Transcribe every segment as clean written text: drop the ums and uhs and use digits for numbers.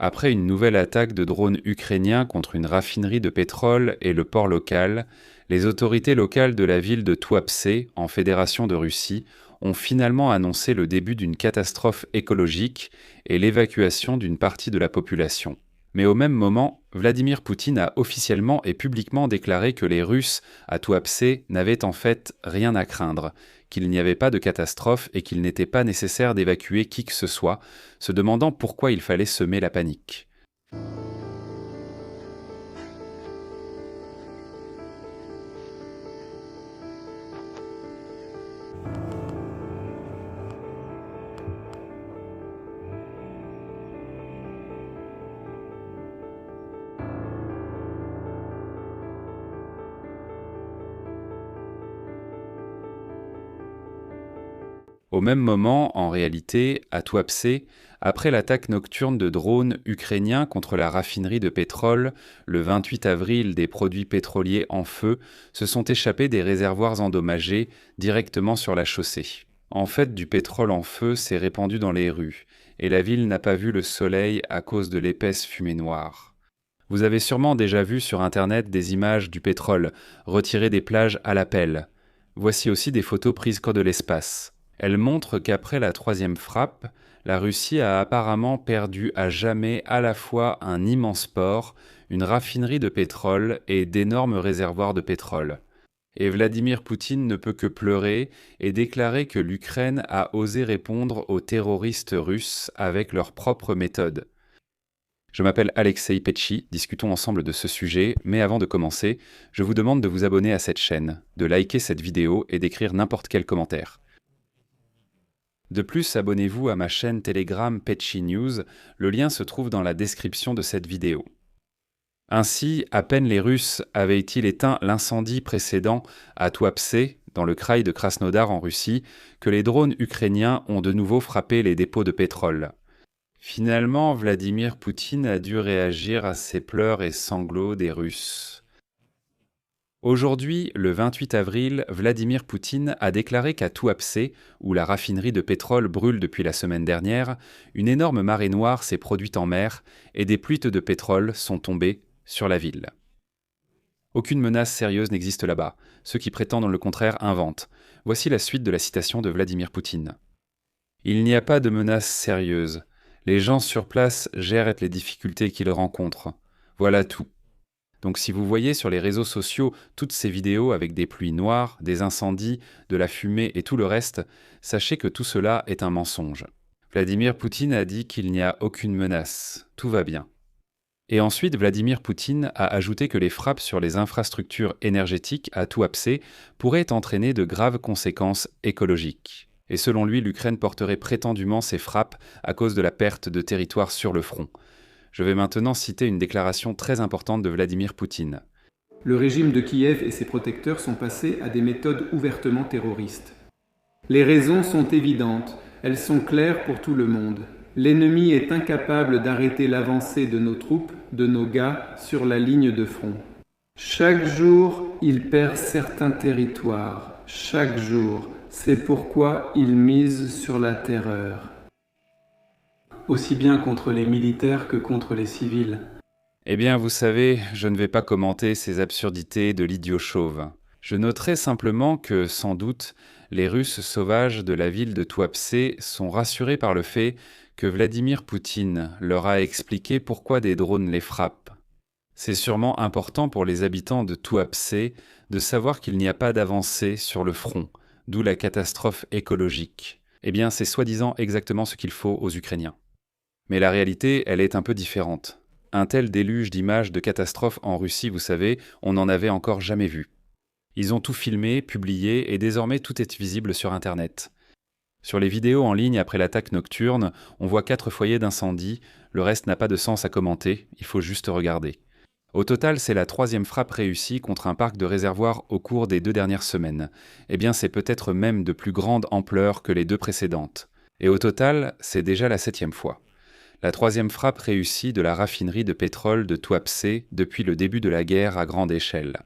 Après une nouvelle attaque de drones ukrainiens contre une raffinerie de pétrole et le port local, les autorités locales de la ville de Tuapse, en Fédération de Russie, ont finalement annoncé le début d'une catastrophe écologique et l'évacuation d'une partie de la population. Mais au même moment, Vladimir Poutine a officiellement et publiquement déclaré que les Russes à Tuapse n'avaient en fait rien à craindre, qu'il n'y avait pas de catastrophe et qu'il n'était pas nécessaire d'évacuer qui que ce soit, se demandant pourquoi il fallait semer la panique. Au même moment, en réalité, à Tuapse, après l'attaque nocturne de drones ukrainiens contre la raffinerie de pétrole, le 28 avril, des produits pétroliers en feu se sont échappés des réservoirs endommagés directement sur la chaussée. En fait, du pétrole en feu s'est répandu dans les rues, et la ville n'a pas vu le soleil à cause de l'épaisse fumée noire. Vous avez sûrement déjà vu sur Internet des images du pétrole retiré des plages à la pelle. Voici aussi des photos prises de l'espace. Elle montre qu'après la troisième frappe, la Russie a apparemment perdu à jamais à la fois un immense port, une raffinerie de pétrole et d'énormes réservoirs de pétrole. Et Vladimir Poutine ne peut que pleurer et déclarer que l'Ukraine a osé répondre aux terroristes russes avec leurs propres méthodes. Je m'appelle Alexei Petchi, discutons ensemble de ce sujet, mais avant de commencer, je vous demande de vous abonner à cette chaîne, de liker cette vidéo et d'écrire n'importe quel commentaire. De plus, abonnez-vous à ma chaîne Telegram Petchi News, le lien se trouve dans la description de cette vidéo. Ainsi, à peine les Russes avaient-ils éteint l'incendie précédent à Tuapse, dans le kraï de Krasnodar en Russie, que les drones ukrainiens ont de nouveau frappé les dépôts de pétrole. Finalement, Vladimir Poutine a dû réagir à ces pleurs et sanglots des Russes. Aujourd'hui, le 28 avril, Vladimir Poutine a déclaré qu'à Tuapse, où la raffinerie de pétrole brûle depuis la semaine dernière, une énorme marée noire s'est produite en mer et des pluies de pétrole sont tombées sur la ville. Aucune menace sérieuse n'existe là-bas. Ceux qui prétendent le contraire inventent. Voici la suite de la citation de Vladimir Poutine. Il n'y a pas de menace sérieuse. Les gens sur place gèrent les difficultés qu'ils rencontrent. Voilà tout. Donc si vous voyez sur les réseaux sociaux toutes ces vidéos avec des pluies noires, des incendies, de la fumée et tout le reste, sachez que tout cela est un mensonge. Vladimir Poutine a dit qu'il n'y a aucune menace, tout va bien. Et ensuite, Vladimir Poutine a ajouté que les frappes sur les infrastructures énergétiques à Tuapse pourraient entraîner de graves conséquences écologiques. Et selon lui, l'Ukraine porterait prétendument ces frappes à cause de la perte de territoire sur le front. Je vais maintenant citer une déclaration très importante de Vladimir Poutine. Le régime de Kiev et ses protecteurs sont passés à des méthodes ouvertement terroristes. Les raisons sont évidentes, elles sont claires pour tout le monde. L'ennemi est incapable d'arrêter l'avancée de nos troupes, de nos gars, sur la ligne de front. Chaque jour, il perd certains territoires. Chaque jour. C'est pourquoi il mise sur la terreur. Aussi bien contre les militaires que contre les civils. Eh bien, vous savez, je ne vais pas commenter ces absurdités de l'idiot chauve. Je noterai simplement que, sans doute, les Russes sauvages de la ville de Tuapse sont rassurés par le fait que Vladimir Poutine leur a expliqué pourquoi des drones les frappent. C'est sûrement important pour les habitants de Tuapse de savoir qu'il n'y a pas d'avancée sur le front, d'où la catastrophe écologique. Eh bien, c'est soi-disant exactement ce qu'il faut aux Ukrainiens. Mais la réalité, elle est un peu différente. Un tel déluge d'images de catastrophes en Russie, vous savez, on n'en avait encore jamais vu. Ils ont tout filmé, publié, et désormais tout est visible sur Internet. Sur les vidéos en ligne après l'attaque nocturne, on voit 4 foyers d'incendie, le reste n'a pas de sens à commenter, il faut juste regarder. Au total, c'est la 3e frappe réussie contre un parc de réservoirs au cours des 2 dernières semaines. Eh bien, c'est peut-être même de plus grande ampleur que les 2 précédentes. Et au total, c'est déjà la 7e fois. La 3e frappe réussie de la raffinerie de pétrole de Tuapse depuis le début de la guerre à grande échelle.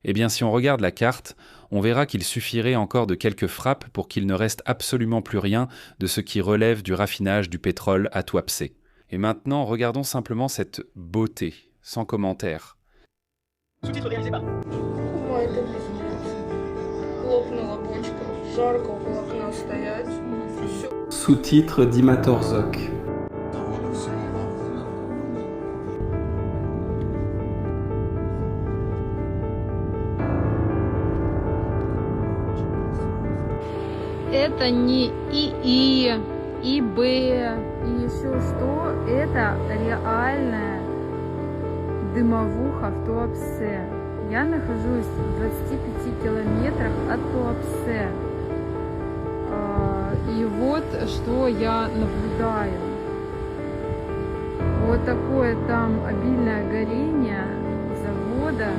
Eh bien, si on regarde la carte, on verra qu'il suffirait encore de quelques frappes pour qu'il ne reste absolument plus rien de ce qui relève du raffinage du pétrole à Tuapse. Et maintenant, regardons simplement cette beauté, sans commentaire. Sous-titres réalisés par Мой это пиздец. Лопнула бочка. Жарко около окна стоять. Всё. Sous-titres d'Imatorzok. Это не ИИ, ИБ и еще что. Это реальная дымовуха в Туапсе. Я нахожусь в 25 километрах от Туапсе. И вот что я наблюдаю. Вот такое там обильное горение завода.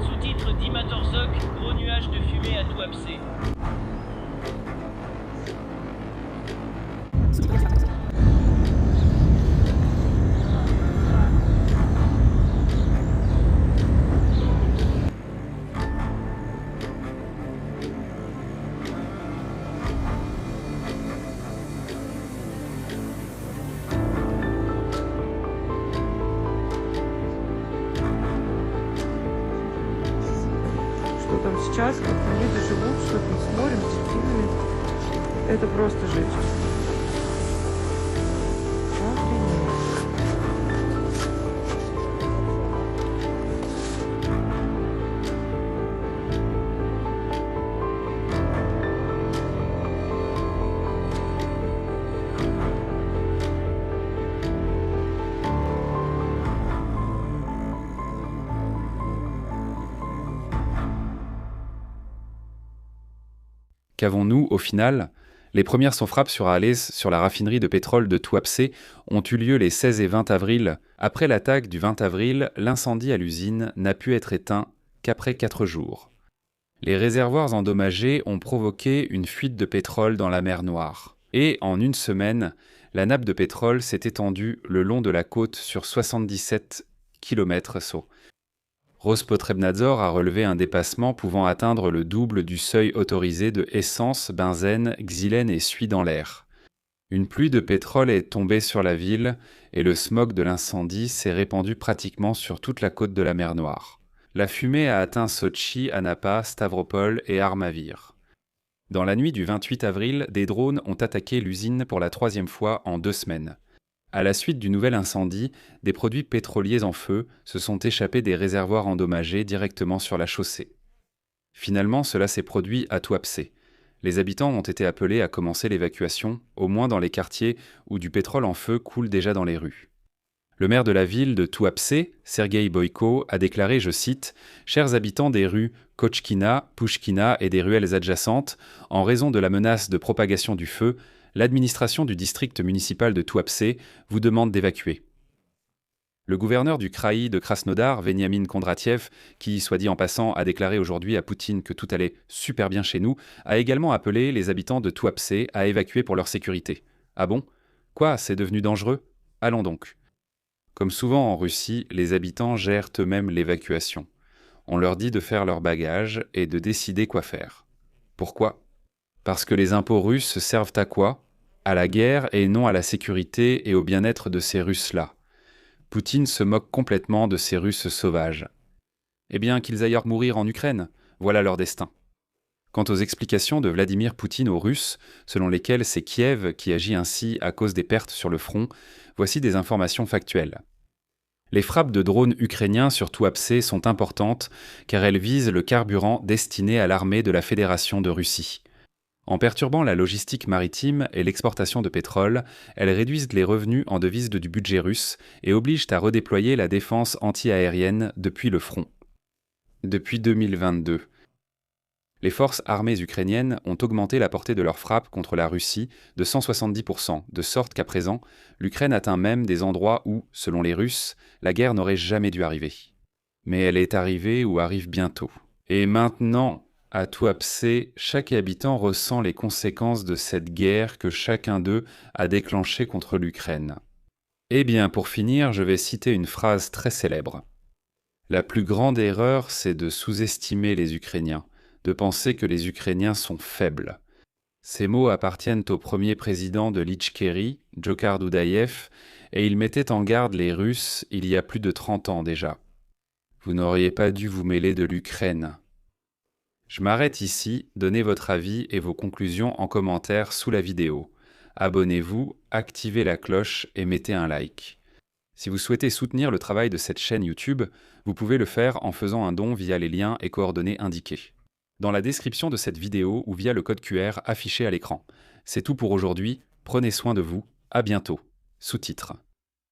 Sous-titres d'Imatorzok, gros nuages de fumée à Tuapse. Что там сейчас, как там люди живут, что там смотрим, фильмы. Это просто жесть. Охренеть. Qu'avons-nous au final? Les premières frappes sur la raffinerie de pétrole de Tuapse ont eu lieu les 16 et 20 avril. Après l'attaque du 20 avril, l'incendie à l'usine n'a pu être éteint qu'après 4 jours. Les réservoirs endommagés ont provoqué une fuite de pétrole dans la mer Noire. Et en une semaine, la nappe de pétrole s'est étendue le long de la côte sur 77 km. Rospotrebnadzor a relevé un dépassement pouvant atteindre le double du seuil autorisé de essence, benzène, xylène et suie dans l'air. Une pluie de pétrole est tombée sur la ville et le smog de l'incendie s'est répandu pratiquement sur toute la côte de la mer Noire. La fumée a atteint Sotchi, Anapa, Stavropol et Armavir. Dans la nuit du 28 avril, des drones ont attaqué l'usine pour la 3e fois en 2 semaines. À la suite du nouvel incendie, des produits pétroliers en feu se sont échappés des réservoirs endommagés directement sur la chaussée. Finalement, cela s'est produit à Tuapse. Les habitants ont été appelés à commencer l'évacuation, au moins dans les quartiers où du pétrole en feu coule déjà dans les rues. Le maire de la ville de Tuapse, Sergueï Boïko, a déclaré, je cite, « Chers habitants des rues Kochkina, Pushkina et des ruelles adjacentes, en raison de la menace de propagation du feu, l'administration du district municipal de Tuapse vous demande d'évacuer. » Le gouverneur du Kraï de Krasnodar, Veniamin Kondratiev, qui, soit dit en passant, a déclaré aujourd'hui à Poutine que tout allait super bien chez nous, a également appelé les habitants de Tuapse à évacuer pour leur sécurité. Ah bon? Quoi, c'est devenu dangereux? Allons donc. Comme souvent en Russie, les habitants gèrent eux-mêmes l'évacuation. On leur dit de faire leurs bagages et de décider quoi faire. Pourquoi? Parce que les impôts russes servent à quoi? À la guerre et non à la sécurité et au bien-être de ces Russes-là. Poutine se moque complètement de ces Russes sauvages. Eh bien, qu'ils aillent mourir en Ukraine, voilà leur destin. Quant aux explications de Vladimir Poutine aux Russes, selon lesquelles c'est Kiev qui agit ainsi à cause des pertes sur le front, voici des informations factuelles. Les frappes de drones ukrainiens sur Tuapse sont importantes car elles visent le carburant destiné à l'armée de la Fédération de Russie. En perturbant la logistique maritime et l'exportation de pétrole, elles réduisent les revenus en devises du budget russe et obligent à redéployer la défense anti-aérienne depuis le front. Depuis 2022, les forces armées ukrainiennes ont augmenté la portée de leurs frappes contre la Russie de 170%, de sorte qu'à présent, l'Ukraine atteint même des endroits où, selon les Russes, la guerre n'aurait jamais dû arriver. Mais elle est arrivée ou arrive bientôt. Et maintenant, à Tuapse, chaque habitant ressent les conséquences de cette guerre que chacun d'eux a déclenchée contre l'Ukraine. Eh bien, pour finir, je vais citer une phrase très célèbre. La plus grande erreur, c'est de sous-estimer les Ukrainiens, de penser que les Ukrainiens sont faibles. Ces mots appartiennent au premier président de l'Itchkérie, Djokhar Doudaïev, et il mettait en garde les Russes il y a plus de 30 ans déjà. Vous n'auriez pas dû vous mêler de l'Ukraine. Je m'arrête ici, donnez votre avis et vos conclusions en commentaire sous la vidéo. Abonnez-vous, activez la cloche et mettez un like. Si vous souhaitez soutenir le travail de cette chaîne YouTube, vous pouvez le faire en faisant un don via les liens et coordonnées indiqués dans la description de cette vidéo ou via le code QR affiché à l'écran. C'est tout pour aujourd'hui, prenez soin de vous, à bientôt. Sous-titres.